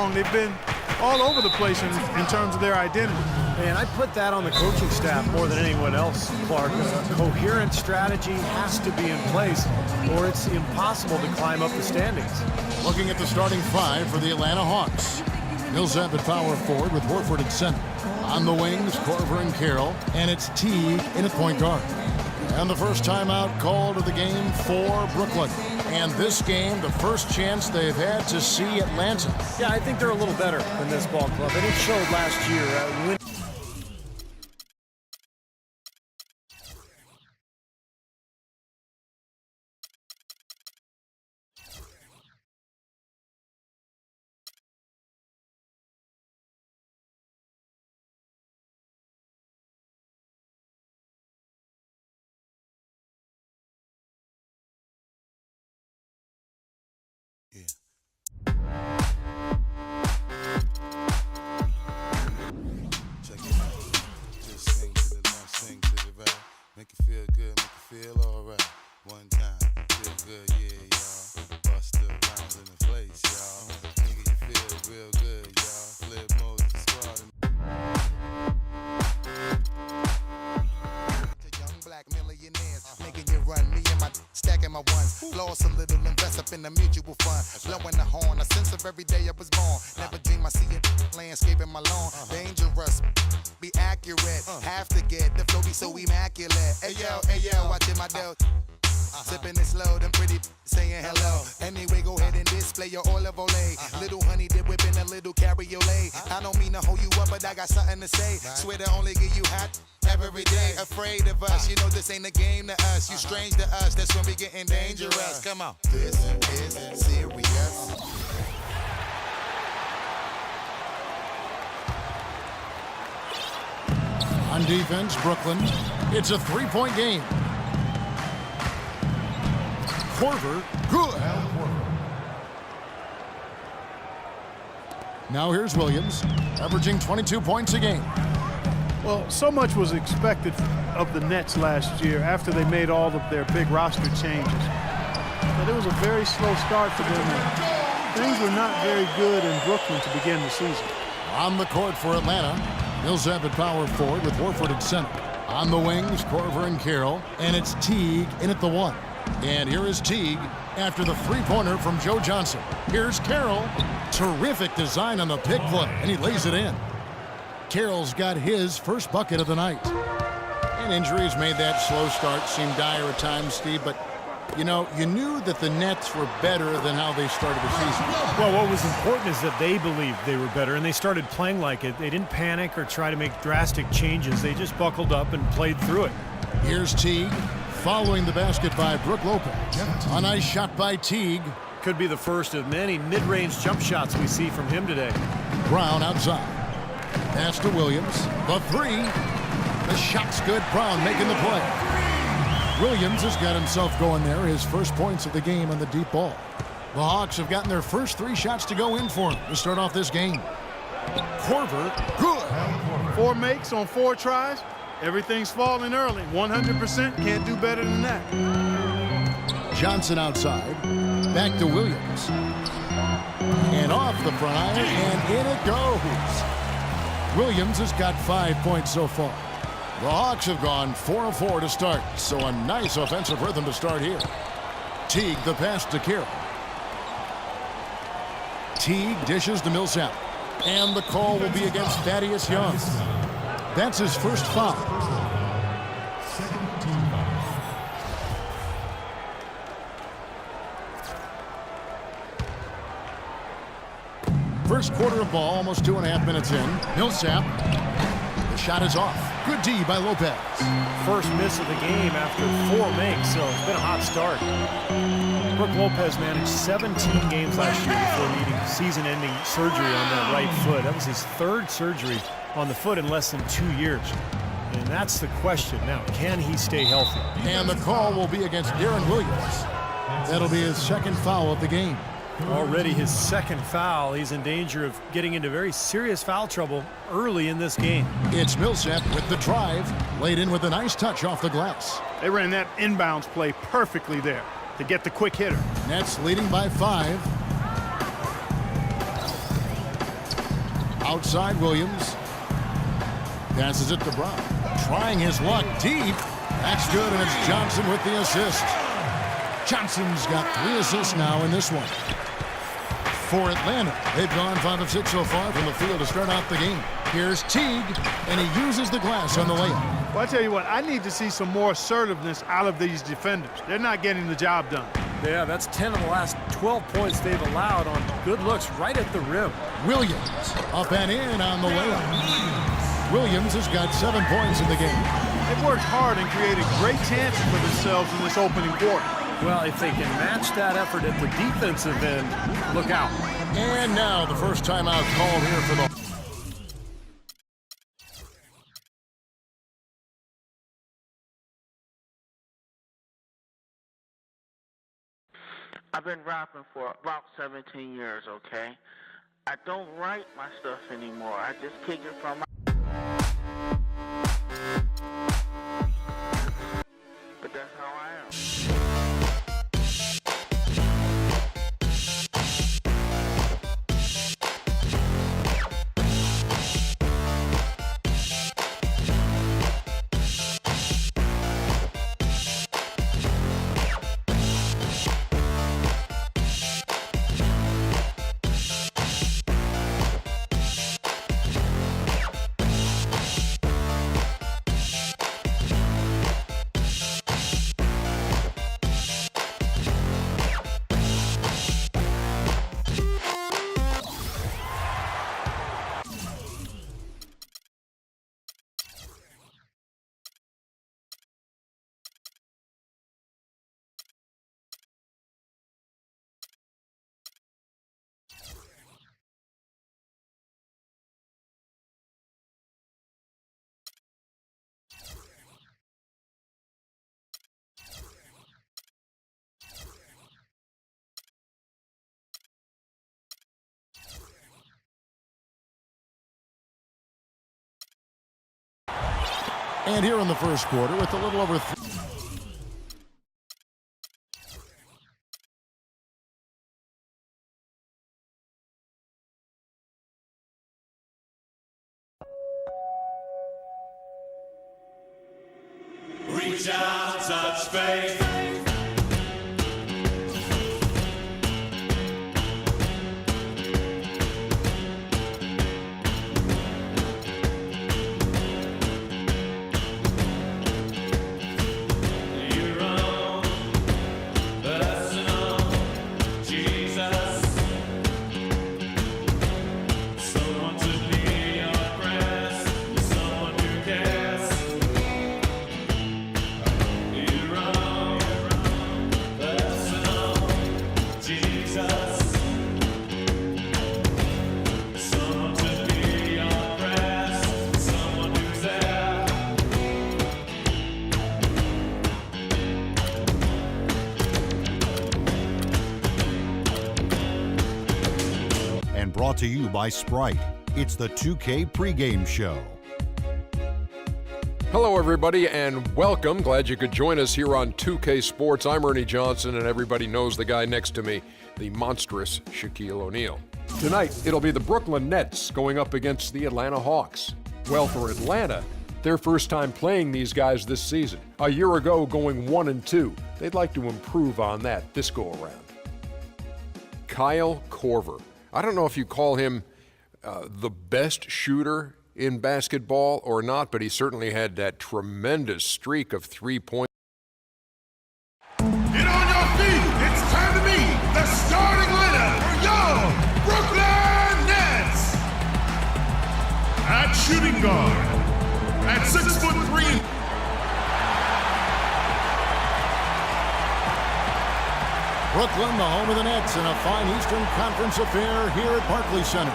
strong. They've been all over the place in terms of their identity. And I put that on the coaching staff more than anyone else, Clark. A coherent strategy has to be in place, or it's impossible to climb up the standings. Looking at the starting five for the Atlanta Hawks. Millsap at power forward with Horford at center. On the wings, Korver and Carroll, and it's Teague in at point guard. And the first timeout called of the game for Brooklyn. And this game, the first chance they've had to see Atlanta. Yeah, I think they're a little better than this ball club, and it showed last year. Check it out. Just sing to the left, sing to the right. Make it feel good, make it feel alright. One time, feel good, yeah, y'all. Bust the rhymes in the place, y'all. Nigga, you feel real good, y'all. Flip mode to squad. To young black millionaires, making you run me and my stacking my ones. Lost a little, invest up in the mutual fund. Blowing the horn, a sense of every day I was born. Never dream I see it, landscaping my lawn. Dangerous, be accurate. Have to get the flow be so immaculate. Hey yo, watching my dough. Sipping it slow, them pretty saying hello. Anyway, go ahead and display your olive olay. Little honey dip whipping a little cabriolet. I don't mean to hold you up, but I got something to say. Swear to only give you hot every day. Afraid of us, you know this ain't a game to us. You strange to us, that's when we getting dangerous. Come on. This is serious. On defense, Brooklyn. It's a three-point game. Korver, good. Now here's Williams, averaging 22 points a game. Well, so much was expected of the Nets last year after they made all of their big roster changes. But it was a very slow start for them, and things were not very good in Brooklyn to begin the season. On the court for Atlanta, Millsap at power forward with Horford at center. On the wings, Korver and Carroll, and it's Teague in at the one. And here is Teague after the three-pointer from Joe Johnson. Here's Carroll. Terrific design on the pick play, and he lays it in. Carroll's got his first bucket of the night. And injuries made that slow start seem dire at times, Steve, but you know, you knew that the Nets were better than how they started the season. Well, what was important is that they believed they were better, and they started playing like it. They didn't panic or try to make drastic changes. They just buckled up and played through it. Here's Teague, following the basket by Brook Lopez. A nice shot by Teague. Could be the first of many mid-range jump shots we see from him today. Brown outside. Pass to Williams. The three. The shot's good. Brown making the play. Williams has got himself going there. His first points of the game on the deep ball. The Hawks have gotten their first three shots to go in for him to start off this game. Korver, good. 4 makes on 4 tries. Everything's falling early. 100% can't do better than that. Johnson outside. Back to Williams. And off the front iron, and in it goes. Williams has got 5 points so far. The Hawks have gone 4 of 4 to start, so a nice offensive rhythm to start here. Teague the pass to Carroll. Teague dishes to Millsap. And the call will be against Thaddeus Young. That's his first foul. First quarter of ball, almost 2.5 minutes in. Millsap. The shot is off. Good D by Lopez. First miss of the game after 4 makes, so it's been a hot start. Brook Lopez managed 17 games last year before needing season-ending surgery on that right foot. That was his 3rd surgery on the foot in less than 2 years. And that's the question now. Can he stay healthy? And the call will be against Darren Williams. That'll be his second foul of the game. Already his 2nd foul. He's in danger of getting into very serious foul trouble early in this game. It's Millsap with the drive, laid in with a nice touch off the glass. They ran that inbounds play perfectly there to get the quick hitter. Nets leading by 5. Outside Williams. Passes it to Brown. Trying his luck deep. That's good, and it's Johnson with the assist. Johnson's got 3 assists now in this one. For Atlanta, they've gone 5 of 6 so far from the field to start out the game. Here's Teague, and he uses the glass on the layup. Well, I tell you what, I need to see some more assertiveness out of these defenders. They're not getting the job done. Yeah, that's 10 of the last 12 points they've allowed on good looks right at the rim. Williams up and in on the layup. Williams has got 7 points in the game. They've worked hard and created great chances for themselves in this opening quarter. Well, if they can match that effort at the defensive end, look out. And now the first timeout called here for the... I've been rapping for about 17 years, okay? I don't write my stuff anymore. I just kick it from my... But that's how I am. And here in the first quarter with a little over... Reach out, touch faith. Brought to you by Sprite. It's the 2K pregame show. Hello, everybody, and welcome. Glad you could join us here on 2K Sports. I'm Ernie Johnson, and everybody knows the guy next to me, the monstrous Shaquille O'Neal. Tonight, it'll be the Brooklyn Nets going up against the Atlanta Hawks. Well, for Atlanta, their first time playing these guys this season. A year ago, going 1-2. They'd like to improve on that this go-around. Kyle Korver. I don't know if you call him the best shooter in basketball or not, but he certainly had that tremendous streak of 3-point. Get on your feet. It's time to meet the starting lineup for your Brooklyn Nets. At shooting guard, at 6'3". Brooklyn, the home of the Nets, in a fine Eastern Conference affair here at Barclays Center.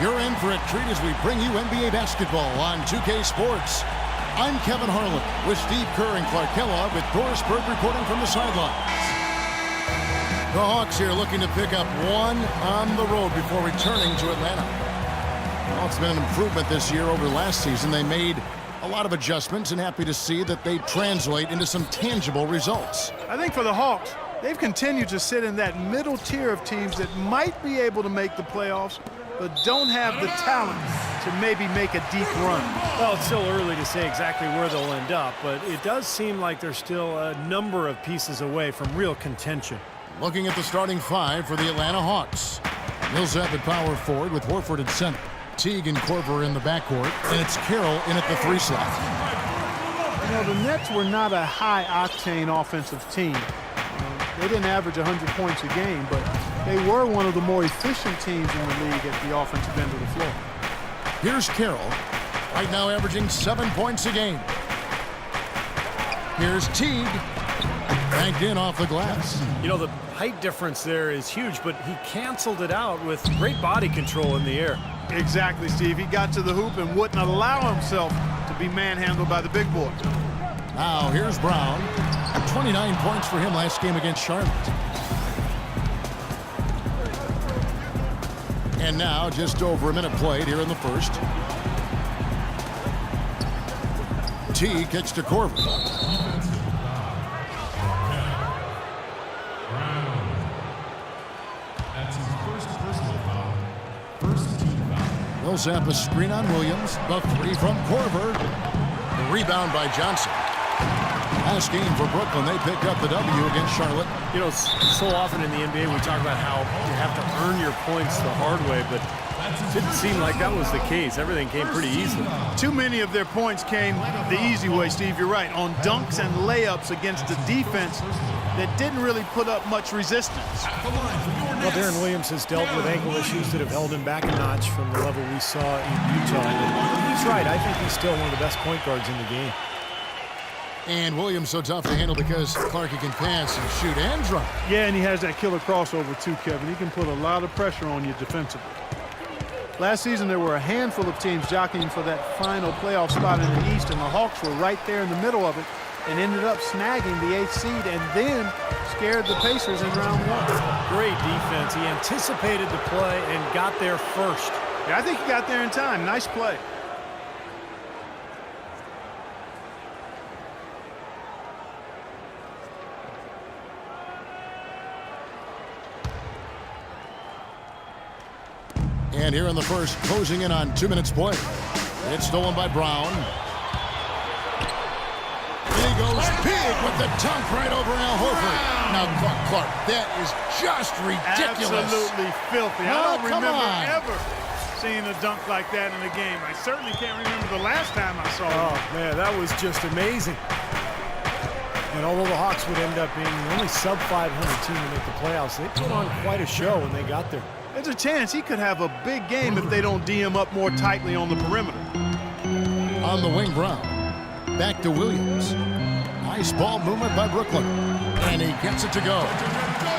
You're in for a treat as we bring you NBA basketball on 2K Sports. I'm Kevin Harlan with Steve Kerr and Clark Kellogg with Doris Berg reporting from the sidelines. The Hawks here looking to pick up one on the road before returning to Atlanta. Well, it's been an improvement this year over last season. They made a lot of adjustments and happy to see that they translate into some tangible results. I think for the Hawks, they've continued to sit in that middle tier of teams that might be able to make the playoffs, but don't have the talent to maybe make a deep run. Well, it's still early to say exactly where they'll end up, but it does seem like they're still a number of pieces away from real contention. Looking at the starting five for the Atlanta Hawks. Millsap at power forward with Horford at center. Teague and Korver in the backcourt, and it's Carroll in at the 3 slot. You know, the Nets were not a high-octane offensive team. They didn't average 100 points a game, but they were one of the more efficient teams in the league at the offensive end of the floor. Here's Carroll, right now averaging 7 points a game. Here's Teague, banked in off the glass. You know, the height difference there is huge, but he canceled it out with great body control in the air. Exactly, Steve. He got to the hoop and wouldn't allow himself to be manhandled by the big boys. Now here's Brown. 29 points for him last game against Charlotte. And now just over a minute played here in the first. T gets to Korver. That's his first personal foul. First team foul. Millsap a screen on Williams. The 3 from Korver. The rebound by Johnson. Last game for Brooklyn, they picked up the W against Charlotte. You know, so often in the NBA we talk about how you have to earn your points the hard way, but it didn't seem like that was the case. Everything came pretty easily. Too many of their points came the easy way, Steve. You're right. On dunks and layups against a defense that didn't really put up much resistance. Well, Darren Williams has dealt with ankle issues that have held him back a notch from the level we saw in Utah. And he's right. I think he's still one of the best point guards in the game. And Williams so tough to handle because Clark can pass and shoot and drive. Yeah, and he has that killer crossover too, Kevin. He can put a lot of pressure on you defensively. Last season, there were a handful of teams jockeying for that final playoff spot in the East, and the Hawks were right there in the middle of it and ended up snagging the 8th seed and then scared the Pacers in round 1. Great defense. He anticipated the play and got there first. Yeah, I think he got there in time. Nice play. And here in the first, closing in on 2 minutes play. It's stolen by Brown. And he goes big with the dunk right over Al Horford. Now, Clark, that is just ridiculous. Absolutely filthy. No, I don't come remember on. ever seeing a dunk like that in a game. I certainly can't remember the last time I saw it. Oh, man, that was just amazing. And although the Hawks would end up being the only sub-500 team to make the playoffs, they put on quite a show when they got there. There's a chance he could have a big game if they don't D him up more tightly on the perimeter. On the wing, Brown. Back to Williams. Nice ball movement by Brooklyn. And he gets it to go.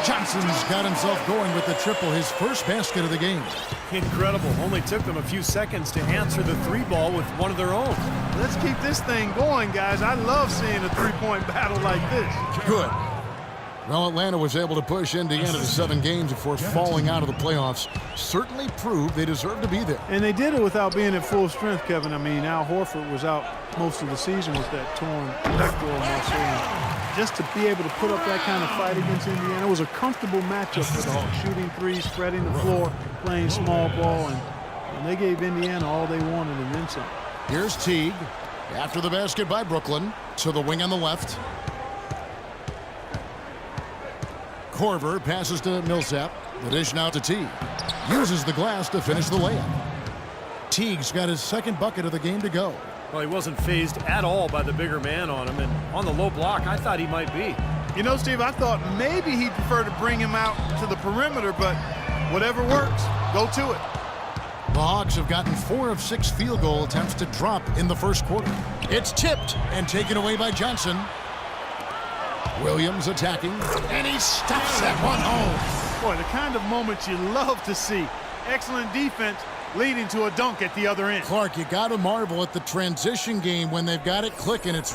Johnson's got himself going with the triple, his first basket of the game. Incredible. Only took them a few seconds to answer the 3-ball with one of their own. Let's keep this thing going, guys. I love seeing a three-point battle like this. Good. Well, Atlanta was able to push Indiana to 7 games before falling out of the playoffs. Certainly proved they deserve to be there. And they did it without being at full strength, Kevin. I mean, Al Horford was out most of the season with that torn pectoral muscle. And just to be able to put up that kind of fight against Indiana, it was a comfortable matchup for the Hawks. Shooting threes, spreading the floor, playing small ball, and they gave Indiana all they wanted and then some. Here's Teague. After the basket by Brooklyn, to the wing on the left. Korver passes to Millsap. The dish now to Teague. Uses the glass to finish the layup. Teague's got his second bucket of the game to go. Well, he wasn't phased at all by the bigger man on him, and on the low block, I thought he might be. You know, Steve, I thought maybe he'd prefer to bring him out to the perimeter, but whatever works, go to it. The Hawks have gotten 4 of 6 field goal attempts to drop in the first quarter. It's tipped and taken away by Johnson. Williams attacking, and he stuffs that one home. Boy, the kind of moments you love to see. Excellent defense leading to a dunk at the other end. Clark, you got to marvel at the transition game when they've got it clicking. It's